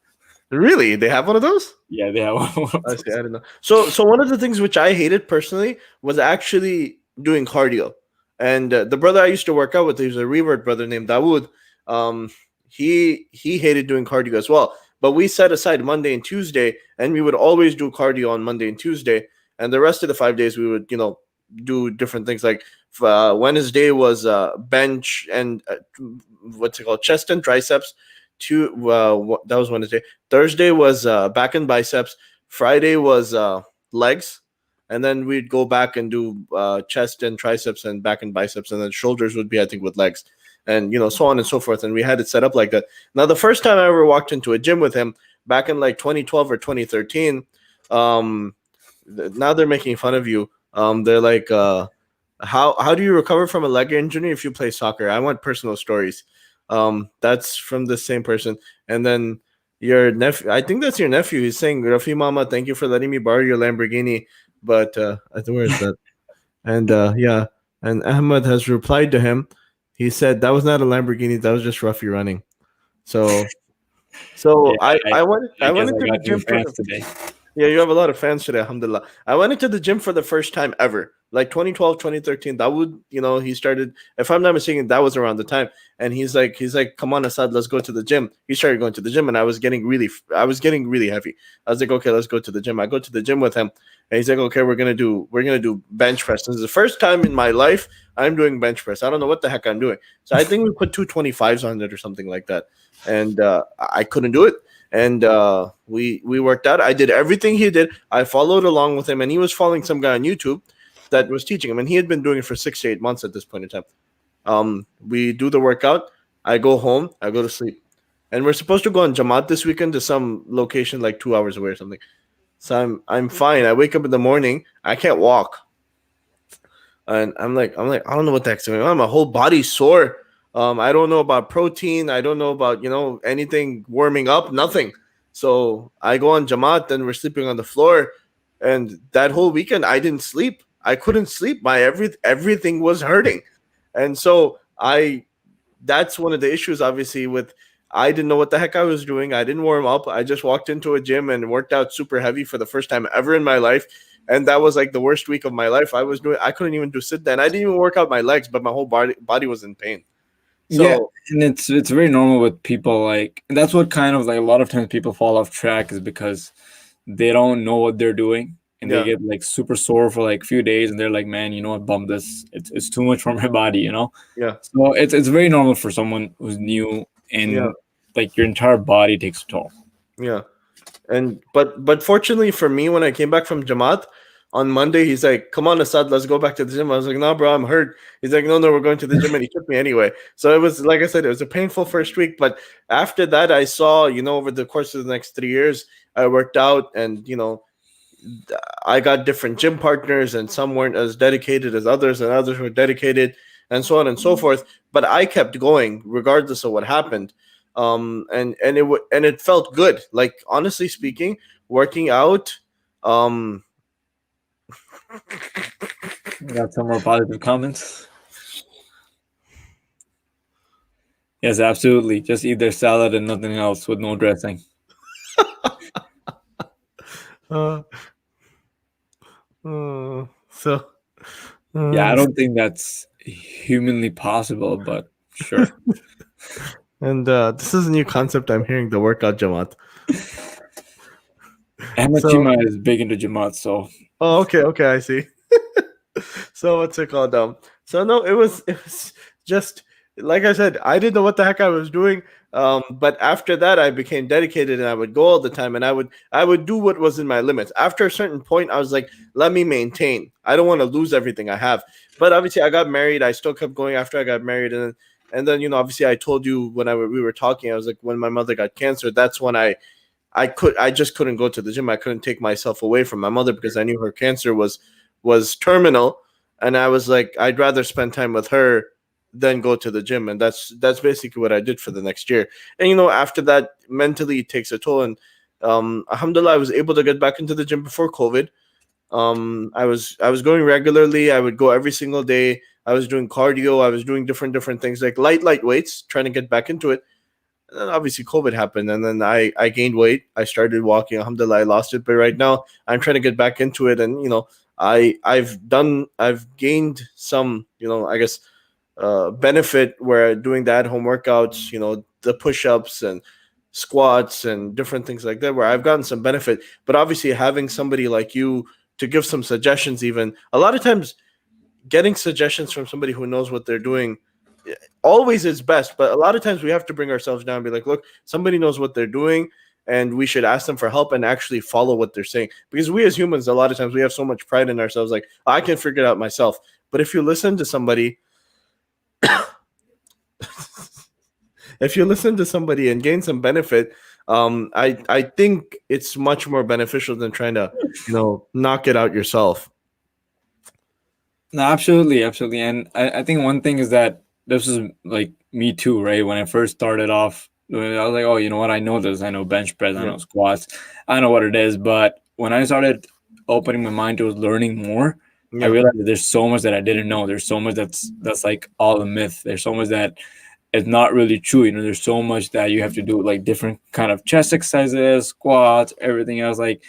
really, they have one of those? Yeah, they have one of I see. those. I don't know. So one of the things which I hated personally was actually doing cardio. And the brother I used to work out with, he was a revert brother named Dawood. Um, he hated doing cardio as well. But we set aside Monday and Tuesday, and we would always do cardio on Monday and Tuesday. And the rest of the 5 days, we would do different things. Like Wednesday was bench and what's it called, chest and triceps. That was Wednesday. Thursday was back and biceps. Friday was legs, and then we'd go back and do chest and triceps and back and biceps, and then shoulders would be, I think, with legs, and so on and so forth. And we had it set up like that. Now, the first time I ever walked into a gym with him, back in like 2012 or 2013, um, now they're making fun of you. They're like, how do you recover from a leg injury if you play soccer? I want personal stories. That's from the same person. And then your nephew, I think that's your nephew. He's saying, Rafi Mama, thank you for letting me borrow your Lamborghini. But I think, where is that? And yeah, and Ahmed has replied to him. He said that was not a Lamborghini. That was just Rafi running. So, Yeah, so I I, I went I I guess went I into the got new gym for fans today. yeah, you have a lot of fans today, alhamdulillah. I went into the gym for the first time ever. Like 2012, 2013. That would, he started, if I'm not mistaken, that was around the time. And he's like, come on, Assad, let's go to the gym. He started going to the gym and I was getting really heavy. I was like, okay, let's go to the gym. I go to the gym with him and he's like, okay, we're gonna do bench press. This is the first time in my life I'm doing bench press. I don't know what the heck I'm doing. So I think we put 225s on it or something like that. And I couldn't do it, and we worked out. I did everything he did. I followed along with him, and he was following some guy on YouTube that was teaching him, and he had been doing it for 6 to 8 months at this point in time. We do the workout. I go home. I go to sleep, and we're supposed to go on Jamaat this weekend to some location like 2 hours away or something. So I'm fine. I wake up in the morning. I can't walk, and I'm like I don't know what the heck's going on. My whole body's sore. I don't know about protein. I don't know about anything warming up. Nothing. So I go on Jamaat, and we're sleeping on the floor. And that whole weekend, I didn't sleep. I couldn't sleep. My everything was hurting, and so I that's one of the issues, obviously, with I didn't know what the heck I was doing. I didn't warm up. I just walked into a gym and worked out super heavy for the first time ever in my life. And that was like the worst week of my life. I couldn't even do sit down. I didn't even work out my legs, but my whole body was in pain. Yeah, So and it's very normal with people, like, and that's what kind of like a lot of times people fall off track is because they don't know what they're doing and they yeah, get like super sore for like a few days and they're like, man, you know what, bump this. It's too much for my body, you know? yeah, So it's very normal for someone who's new yeah, and like your entire body takes a toll. yeah. And but fortunately for me, when I came back from Jamaat on Monday, he's like, "Come on, Asad, let's go back to the gym." I was like, "No, bro, I'm hurt." He's like, "No, no, we're going to the gym," and he took me anyway. So it was like I said, it was a painful first week, but after that, I saw, over the course of the next 3 years, I worked out, and I got different gym partners, and some weren't as dedicated as others, and others were dedicated, and so on and so forth. But I kept going regardless of what happened, and it felt good. Like, honestly speaking, working out. Um, We got some more positive comments. Yes, absolutely. Just eat their salad and nothing else with no dressing. uh, so, Yeah, I uh, don't think that's humanly possible, but sure. and this is a new concept I'm hearing, the workout Jamaat. Ahmed So, Chima is big into Jamaat, so oh, okay, okay, I see. So what's it called? So no, it was just like I said, I didn't know what the heck I was doing. But after that, I became dedicated, and I would go all the time, and I would do what was in my limits. After a certain point, I was like, let me maintain. I don't want to lose everything I have. But obviously, I got married. I still kept going after I got married, and then obviously, I told you when we were talking, I was like, when my mother got cancer, that's when I just couldn't go to the gym. I couldn't take myself away from my mother because I knew her cancer was terminal, and I was like, I'd rather spend time with her than go to the gym, and that's basically what I did for the next year. And after that, mentally it takes a toll. And alhamdulillah, I was able to get back into the gym before COVID. I was going regularly. I would go every single day. I was doing cardio. I was doing different things like light weights, trying to get back into it. And then obviously COVID happened, and then I gained weight. I started walking. Alhamdulillah, I lost it, but right now I'm trying to get back into it. And I've gained some, I guess, benefit where doing the at home workouts, the push ups and squats and different things like that, where I've gotten some benefit. But obviously, having somebody like you to give some suggestions, even a lot of times, getting suggestions from somebody who knows what they're doing always is best, but a lot of times we have to bring ourselves down and be like, look, somebody knows what they're doing, and we should ask them for help and actually follow what they're saying. Because we as humans, a lot of times we have so much pride in ourselves, like, I can figure it out myself. But if you listen to somebody and gain some benefit, I think it's much more beneficial than trying to knock it out yourself. no, absolutely, absolutely. And I think one thing is that this is like me too, right? When I first started off, I was like, oh, you know what? I know this. I know bench press. I Yeah, know squats. I know what it is. But when I started opening my mind to learning more, I yeah, realized that there's so much that I didn't know. There's so much that's like all a myth. There's so much that is not really true. You know, there's so much that you have to do, like different kind of chest exercises, squats, everything else. Like,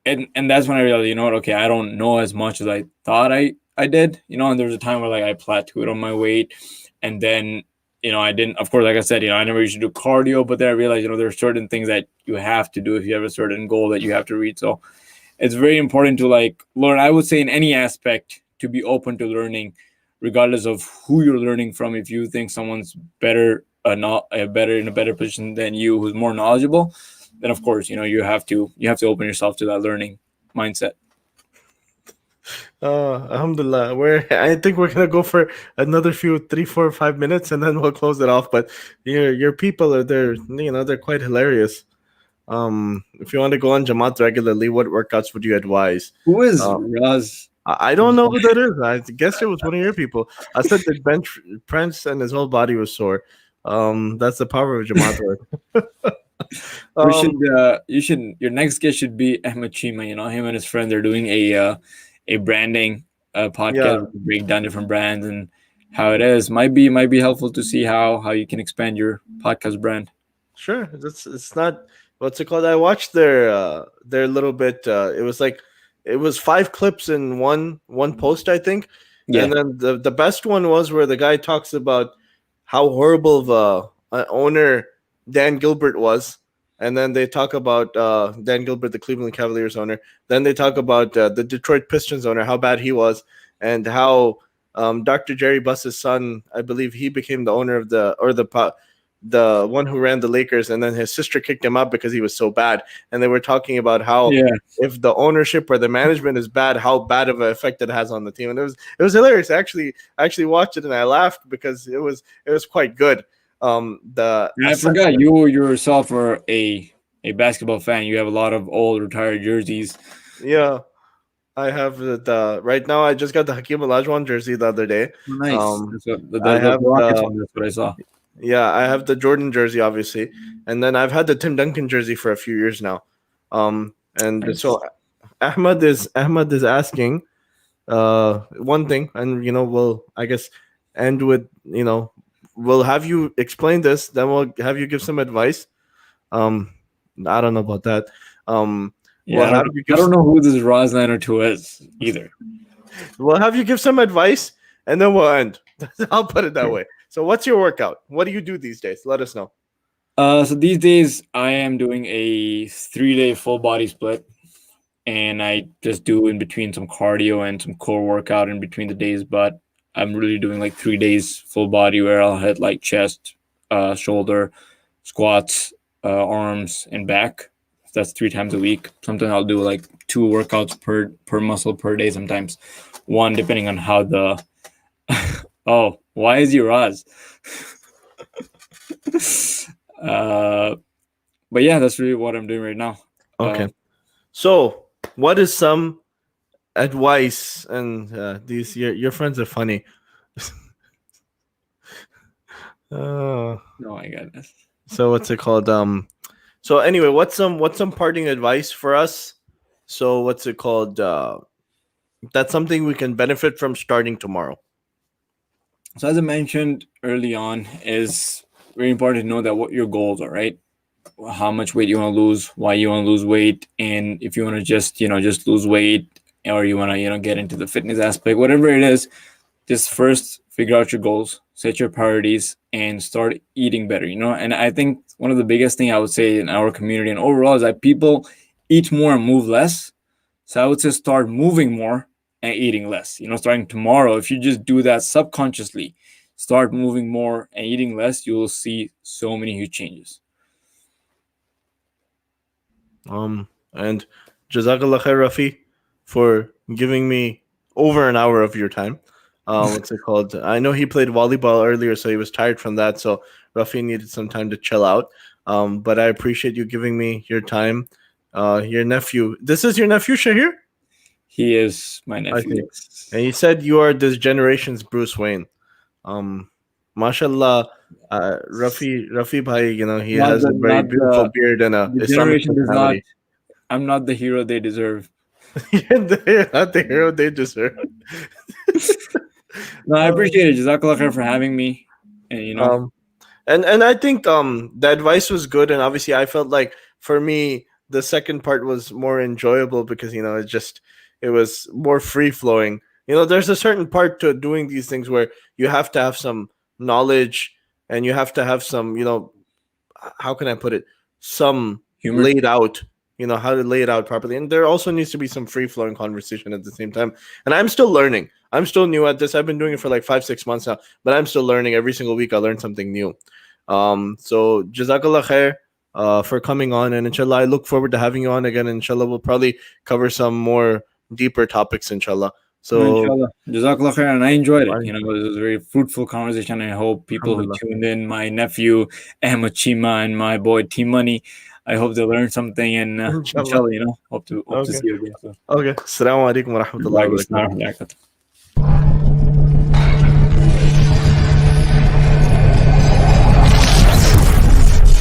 and that's when I realized, you know what? Okay, I don't know as much as I thought I did. You know, and there was a time where like I plateaued on my weight, and then I didn't. Of course, like I said, I never used to do cardio, but then I realized, there are certain things that you have to do if you have a certain goal that you have to reach. So it's very important to like learn. I would say in any aspect to be open to learning, regardless of who you're learning from. If you think someone's better, not better in a better position than you, who's more knowledgeable, then of course you have to open yourself to that learning mindset. Alhamdulillah. I think we're gonna go for another few 3, 4, 5 minutes, and then we'll close it off. But your people are there. They're quite hilarious. If you want to go on Jamaat regularly, what workouts would you advise? Who is Uh, Raz? I don't know who that is. I guess it was one of your people. I said that Prince and his whole body was sore. That's the power of Jamaat. We should, Um, your next guest should be Ahmed Chima. You know, him and his friend, they're doing a branding podcast yeah, where we break down different brands and how it is. Might be helpful to see how you can expand your podcast brand. sure. It's not what's it called. I watched their little bit. It was like it was 5 clips in one post, I think. Yeah. And then the best one was where the guy talks about how horrible of a owner Dan Gilbert was. And then they talk about Dan Gilbert, the Cleveland Cavaliers owner. Then they talk about the Detroit Pistons owner, how bad he was, and how Dr. Jerry Buss's son, I believe, he became the owner of the one who ran the Lakers, and then his sister kicked him out because he was so bad. And they were talking about how Yeah. if the ownership or the management is bad, how bad of an effect it has on the team. And it was hilarious. I actually watched it and I laughed because it was quite good. The And I forgot you yourself are a basketball fan. You have a lot of old retired jerseys. Yeah, I have the right now. I just got the Hakeem Olajuwon jersey the other day. Nice. Um, That's what I the have Rockets the one. That's what I saw. Yeah, I have the Jordan jersey, obviously, and then I've had the Tim Duncan jersey for a few years now. And Nice. so Ahmad is asking one thing, and we'll, I guess, end with, we'll have you explain this, then we'll have you give some advice. Um, I don't know about that. Yeah, We'll I don't have know. you I give don't know who this Rosliner to is either. we'll have you give some advice, and then we'll end. I'll put it that way. So, what's your workout? What do you do these days? Let us know. So these days I am doing a 3 day full body split, and I just do in between some cardio and some core workout in between the days. But I'm really doing like 3 days full body where I'll hit like chest, shoulder, squats, arms, and back. That's 3 times a week. Sometimes I'll do like 2 workouts per muscle per day. Sometimes one depending on how the. Oh, why is your Oz? uh, but yeah, that's really what I'm doing right now. Okay. So, what is some advice? And these your friends are funny. uh, Oh my goodness. so what's it called? So anyway, what's some parting advice for us? So what's it called? That's something we can benefit from starting tomorrow. So as I mentioned early on, is very important to know that what your goals are, right? How much weight you want to lose, why you want to lose weight, and if you want to just lose weight, or you want to get into the fitness aspect, whatever it is, just first figure out your goals, set your priorities, and start eating better. And I think one of the biggest thing I would say in our community and overall is that people eat more and move less. So I would say start moving more and eating less. Starting tomorrow, if you just do that subconsciously, start moving more and eating less, you will see so many huge changes. And Jazakallah khair, Rafi, for giving me over an hour of your time. What's it called? I know he played volleyball earlier, so he was tired from that. So Rafi needed some time to chill out. But I appreciate you giving me your time. Your nephew. This is your nephew, Shahir? He is my I nephew. see. And Yes. he said you are this generation's Bruce Wayne. Um, mashallah, Rafi Bhai, he Not has the a very not beautiful the beard and a the Islamic generation does not. personality. I'm not the hero they deserve. They're not the hero they deserve. No, I Uh, appreciate it. Jazakallah khair for having me. And um, and I think the advice was good, and obviously I felt like for me the second part was more enjoyable because it was more free flowing. There's a certain part to doing these things where you have to have some knowledge and you have to have some how can I put it, some humor. laid out, how to lay it out properly. And there also needs to be some free flowing conversation at the same time. And I'm still learning. I'm still new at this. I've been doing it for like 5, 6 months now, but I'm still learning. Every single week I learn something new. So Jazakallah khair for coming on, and inshallah I look forward to having you on again. Inshallah we'll probably cover some more deeper topics, inshallah. No, So inshallah. Jazakallah khair. And I enjoyed it. It was a very fruitful conversation. I hope people who alhamdulillah. tuned in, my nephew, Ahmed Chima, and my boy T Money, I hope they learned something, and Inshallah. inshallah, hope to Okay. see you again soon. Okay. Assalamu alaikum wa rahmatullahi wa Waalaikum barakatuh. assalam wa rahmatullah.